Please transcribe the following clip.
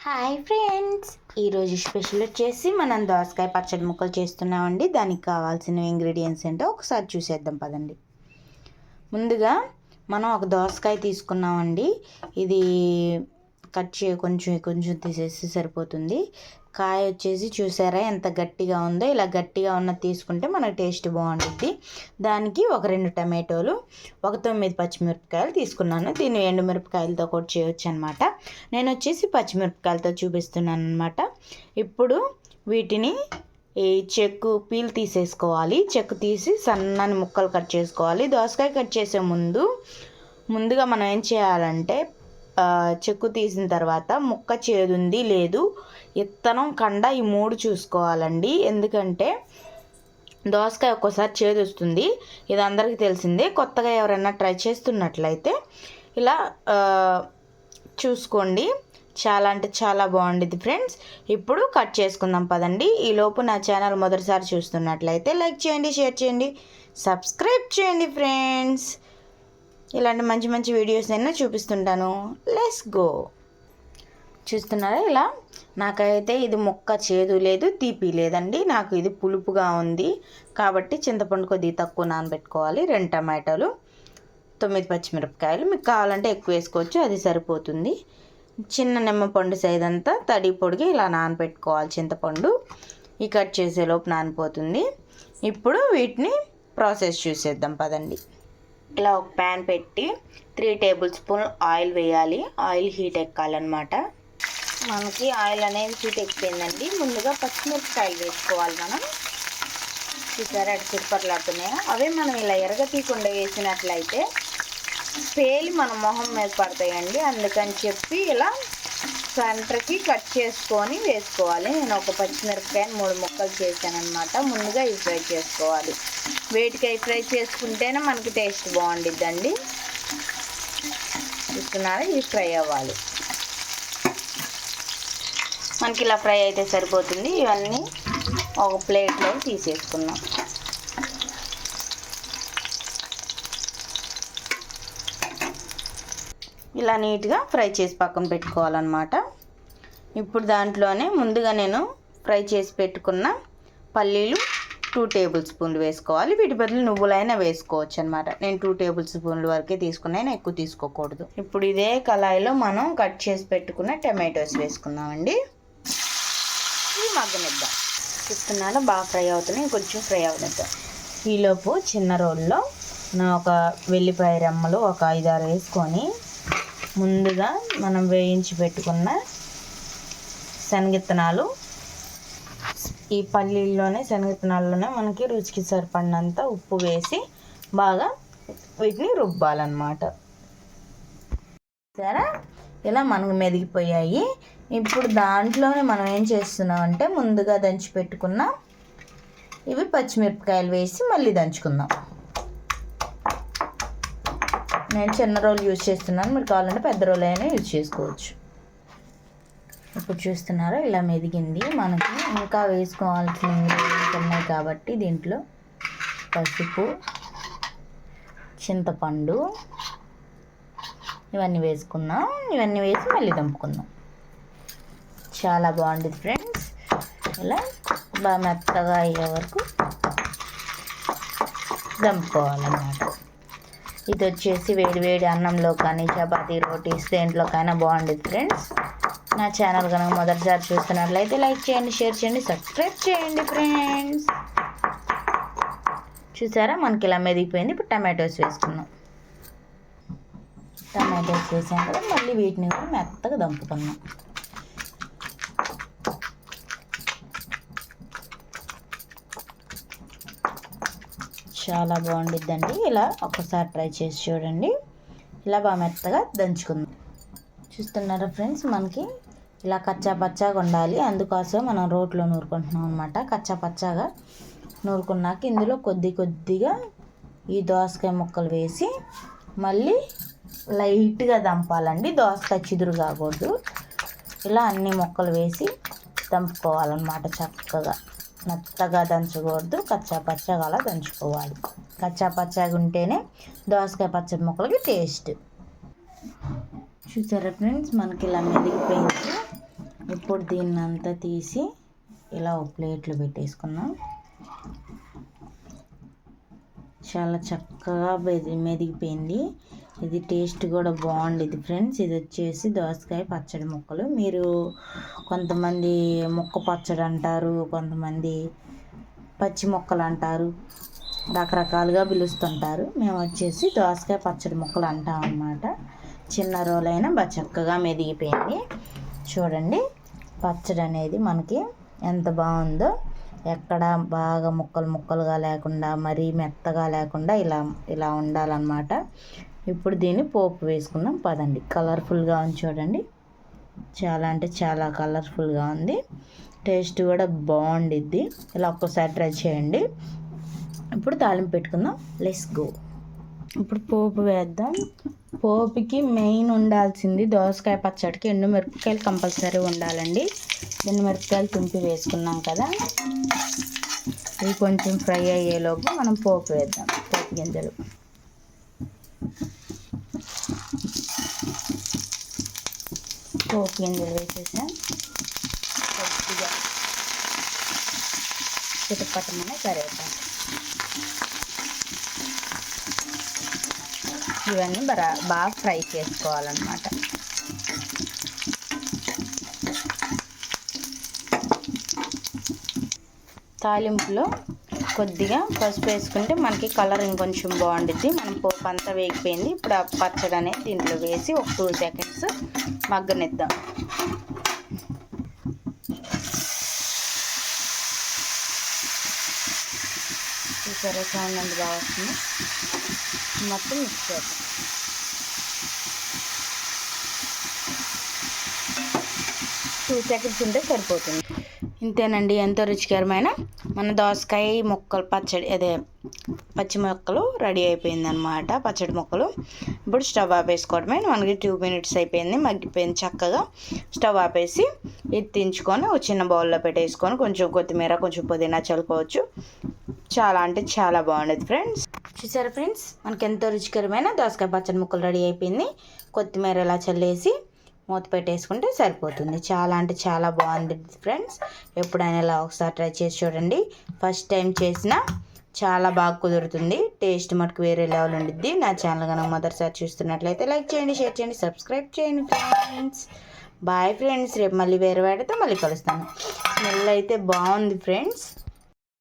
Hi friends, ఈరోజు special వచ్చేసి మనం దోసకాయ పచ్చడి ముక్కలు చేస్తున్నామండి. దానికి కావాల్సిన ఇంగ్రీడియంట్స్ ఏంటో ఒకసారి చూసేద్దాం పదండి. ముందుగా మనం ఒక దోసకాయ తీసుకున్నామండి. ఇది కట్ కొంచెం కొంచెం తీసేసి సరిపోతుంది. కాయ వచ్చేసి చూసారా ఎంత గట్టిగా ఉందో. ఇలా గట్టిగా ఉన్నది తీసుకుంటే మనకు టేస్ట్ బాగుంటుంది. దానికి ఒక 2 టమాటోలు, ఒక 9 పచ్చిమిరపకాయలు తీసుకున్నాను. దీన్ని ఎండుమిరపకాయలతో కూడా చేయొచ్చు అనమాట. నేను వచ్చేసి పచ్చిమిరపకాయలతో చూపిస్తున్నాను అనమాట. ఇప్పుడు వీటిని ఈ చెక్కు పీల్ తీసేసుకోవాలి. చెక్కు తీసి సన్నని ముక్కలు కట్ చేసుకోవాలి. దోసకాయ కట్ చేసే ముందుగా మనం ఏం చేయాలంటే చెక్కు తీసిన తర్వాత ముక్క చేదుంది లేదు, ఇత్తనం కండ ఈ 3 చూసుకోవాలండి. ఎందుకంటే దోసకాయ ఒక్కోసారి చేదు వస్తుంది. ఇది అందరికీ తెలిసిందే. కొత్తగా ఎవరైనా ట్రై చేస్తున్నట్లయితే ఇలా చూసుకోండి. చాలా అంటే చాలా బాగుండేది ఫ్రెండ్స్. ఇప్పుడు కట్ చేసుకుందాం పదండి. ఈలోపు నా ఛానల్ మొదటిసారి చూస్తున్నట్లయితే లైక్ చేయండి, షేర్ చేయండి, సబ్స్క్రైబ్ చేయండి ఫ్రెండ్స్. ఇలాంటి మంచి మంచి వీడియోస్ అయినా చూపిస్తుంటాను. Let's go. చూస్తున్నారా, ఇలా నాకైతే ఇది ముక్క చేదు లేదు, తీపి లేదండి. నాకు ఇది పులుపుగా ఉంది కాబట్టి చింతపండు కొద్దిగా తక్కువ నానబెట్టుకోవాలి. 2 టమాటాలు, 9 పచ్చిమిరపకాయలు. మీకు కావాలంటే ఎక్కువ వేసుకోవచ్చు, అది సరిపోతుంది. చిన్న నిమ్మపండు సైజ్ అంతా తడి పొడిగా ఇలా నానబెట్టుకోవాలి చింతపండు. ఈ కట్ చేసేలోపు నానిపోతుంది. ఇప్పుడు వీటిని ప్రాసెస్ చూసేద్దాం పదండి. ఇలా ఒక ప్యాన్ పెట్టి 3 టేబుల్ స్పూన్ ఆయిల్ వేయాలి. ఆయిల్ హీట్ ఎక్కాలన్నమాట. మనకి ఆయిల్ అనేది హీట్ ఎక్కిపోయిందండి. ముందుగా పచ్చిమిరపకాయలు వేసుకోవాలి మనం. చూసారా అటు చిరుపర్లాడుతున్నాయో. అవే మనం ఇలా ఎరగతీయకుండా వేసినట్లయితే పేలి మన మొహం మీద పడతాయండి. అందుకని చెప్పి ఇలా సెంటర్కి కట్ చేసుకొని వేసుకోవాలి. నేను ఒక పచ్చిమిరపకాయని 3 ముక్కలు చేశాను అనమాట. ముందుగా ఇవి ఫ్రై చేసుకోవాలి. వేటికాయ ఫ్రై చేసుకుంటేనే మనకి టేస్ట్ బాగుండిద్దండి. చూస్తున్నారా, ఇవి ఫ్రై అవ్వాలి. మనకి ఇలా ఫ్రై అయితే సరిపోతుంది. ఇవన్నీ ఒక ప్లేట్లో తీసేసుకున్నాం. ఇలా నీట్గా ఫ్రై చేసి పక్కన పెట్టుకోవాలన్నమాట. ఇప్పుడు దాంట్లోనే ముందుగా నేను ఫ్రై చేసి పెట్టుకున్న పల్లీలు 2 టేబుల్ స్పూన్లు వేసుకోవాలి. వీటి బదులు నువ్వులైనా వేసుకోవచ్చు అనమాట. నేను 2 టేబుల్ స్పూన్ల వరకే తీసుకున్నాను, ఎక్కువ తీసుకోకూడదు. ఇప్పుడు ఇదే కళాయిలో మనం కట్ చేసి పెట్టుకున్న టమాటోస్ వేసుకుందామండి. ఇవి మగ్గనిద్దాం. చూస్తున్నాను బాగా ఫ్రై అవుతున్నాయి, కొంచెం ఫ్రై అవనిద్దాం. ఈలోపు చిన్న రోల్లో ఒక వెల్లిపాయ రెమ్మలు ఒక 5-6 వేసుకొని ముందుగా మనం వేయించి పెట్టుకున్న శనగిత్తనాలు, ఈ పల్లీల్లోనే శనగిత్తనాల్లోనే మనకి రుచికి సరిపడినంత ఉప్పు వేసి బాగా వీటిని రుబ్బాలన్నమాట. సరే, ఇలా మనకు మెదిగిపోయాయి. ఇప్పుడు దాంట్లోనే మనం ఏం చేస్తున్నామంటే ముందుగా దంచి పెట్టుకున్న ఇవి పచ్చిమిరపకాయలు వేసి మళ్ళీ దంచుకుందాం. నేను చిన్న రోలు యూజ్ చేస్తున్నాను, మీరు కావాలంటే పెద్ద రోలు అయినా యూజ్ చేసుకోవచ్చు. ఇప్పుడు చూస్తున్నారా, ఇలా మెదిగింది. మనకి ఇంకా వేసుకోవాల్సిన ఇంగ్రీడియంట్స్ ఉన్నాయి కాబట్టి దీంట్లో పసుపు, చింతపండు ఇవన్నీ వేసుకుందాం. ఇవన్నీ వేసి మళ్ళీ దంపుకుందాం. చాలా బాగుంటుంది ఫ్రెండ్స్. ఇలా బాగా మెత్తగా అయ్యే వరకు దంపుకోవాలన్నమాట. ఇది వచ్చేసి వేడి వేడి అన్నంలో కానీ చపాతీ, రోటీస్ దేంట్లోకైనా బాగుంటుంది ఫ్రెండ్స్. నా ఛానల్ కనుక మొదటిసారి చూస్తున్నట్లయితే లైక్ చేయండి, షేర్ చేయండి, సబ్స్క్రైబ్ చేయండి ఫ్రెండ్స్. చూసారా, మనకి ఇలా మెదిగిపోయింది. ఇప్పుడు టమాటోస్ వేసుకున్నాం. టమాటోస్ వేసాం కదా, మళ్ళీ వీటిని కూడా మెత్తగా దంపుకున్నాం. చాలా బాగుండిద్దండి. ఇలా ఒకసారి ట్రై చేసి చూడండి. ఇలా బాగా మెత్తగా దంచుకుందాం. చూస్తున్నారా ఫ్రెండ్స్, మనకి ఇలా కచ్చా పచ్చాగా ఉండాలి. అందుకోసం మనం రోట్లో నూరుకుంటున్నాం అనమాట. కచ్చా పచ్చాగా నూరుకున్నాక ఇందులో కొద్దిగా ఈ దోసకాయ ముక్కలు వేసి మళ్ళీ లైట్గా దంపాలండి. దోసకాయ చిదురు కాకూడదు. ఇలా అన్ని ముక్కలు వేసి దంపుకోవాలన్నమాట. చక్కగా మెత్తగా దంచకూడదు, కచ్చా పచ్చగా అలా దంచుకోవాలి. కచ్చా పచ్చగా ఉంటేనే దోసకాయ పచ్చడి ముక్కలకి టేస్ట్. చూసారా ఫ్రెండ్స్, మనకి ఇలా మెదిగిపోయింది. ఇప్పుడు దీన్ని అంతా తీసి ఇలా ఒక ప్లేట్లో పెట్టేసుకున్నాం. చాలా చక్కగా మెదిగిపోయింది. ఇది టేస్ట్ కూడా బాగుండేది ఫ్రెండ్స్. ఇది వచ్చేసి దోసకాయ పచ్చడి ముక్కలు. మీరు కొంతమంది ముక్క పచ్చడి అంటారు, కొంతమంది పచ్చి ముక్కలు అంటారు, రకరకాలుగా పిలుస్తుంటారు. మేము వచ్చేసి దోసకాయ పచ్చడి ముక్కలు అంటాం అన్నమాట. చిన్న రోలైనా బాగా చక్కగా మెదిగిపోయింది. చూడండి పచ్చడి అనేది మనకి ఎంత బాగుందో. ఎక్కడ బాగా ముక్కలు ముక్కలుగా లేకుండా మరీ మెత్తగా లేకుండా ఇలా ఉండాలన్నమాట. ఇప్పుడు దీన్ని పోపు వేసుకుందాం పదండి. కలర్ఫుల్గా ఉంది చూడండి, చాలా అంటే చాలా కలర్ఫుల్గా ఉంది. టేస్ట్ కూడా బాగుండిద్ది. ఇలా ఒక్కసారి ట్రై చేయండి. ఇప్పుడు తాలింపు పెట్టుకుందాం. Let's go. ఇప్పుడు పోపు వేద్దాం. పోపుకి మెయిన్ ఉండాల్సింది దోసకాయ పచ్చడికి ఎండుమిరపకాయలు కంపల్సరీ ఉండాలండి. ఎండుమిరపకాయలు తుంపి వేసుకున్నాం కదా, ఇవి కొంచెం ఫ్రై అయ్యేలోపు మనం పోపు వేద్దాం. పోపు గింజలు వేసేసాం. కొద్దిగా చిటపటమనే కరివేపాకు, ఇవన్నీ బాగా ఫ్రై చేసుకోవాలన్నమాట. తాలింపులో కొద్దిగా పసుపు వేసుకుంటే మనకి కలర్ ఇంకొంచెం బాగుండిద్ది. మనం పోపు అంతా వేగిపోయింది. ఇప్పుడు ఆ పచ్చడి అనేది దీంట్లో వేసి ఒక 2 సెకండ్స్ మగ్గనిద్దాం. చూసారా సౌండ్ అంత బాగా వస్తుంది. మొత్తం మిక్స్ చేద్దాం. టూ సెకండ్స్ ఉంటే సరిపోతుంది. ఇంతేనండి, ఎంతో రుచికరమైన మన దోసకాయ ముక్కలు పచ్చడి, అదే పచ్చి ముక్కలు రెడీ అయిపోయింది అనమాట. పచ్చడి ముక్కలు ఇప్పుడు స్టవ్ ఆపేసుకోవడమే. మనకి 2 మినిట్స్ అయిపోయింది, మగ్గిపోయింది చక్కగా. స్టవ్ ఆపేసి ఎత్తించుకొని ఒక చిన్న బౌల్లో పెట్టేసుకొని కొంచెం కొత్తిమీర కొంచెం పుదీనా చల్లుకోవచ్చు. చాలా అంటే చాలా బాగుండేది ఫ్రెండ్స్. చూసారా ఫ్రెండ్స్, మనకి ఎంతో రుచికరమైన దోసకాయ పచ్చడి ముక్కలు రెడీ అయిపోయింది. కొత్తిమీర ఇలా చల్లేసి మూత పెట్టేసుకుంటే సరిపోతుంది. చాలా అంటే చాలా బాగుంది ఫ్రెండ్స్. ఎప్పుడైనా ఇలా ఒకసారి ట్రై చేసి చూడండి. ఫస్ట్ టైం చేసినా చాలా బాగా కుదురుతుంది. టేస్ట్ మటుకు వేరే లెవెల్ ఉండిద్ది. నా ఛానల్ కనుక మొదటిసారి చూస్తున్నట్లయితే లైక్ చేయండి, షేర్ చేయండి, సబ్స్క్రైబ్ చేయండి ఫ్రెండ్స్. Bye friends. రేపు మళ్ళీ వేరే వాడితో మళ్ళీ కలుస్తాను. స్మెల్ అయితే బాగుంది ఫ్రెండ్స్.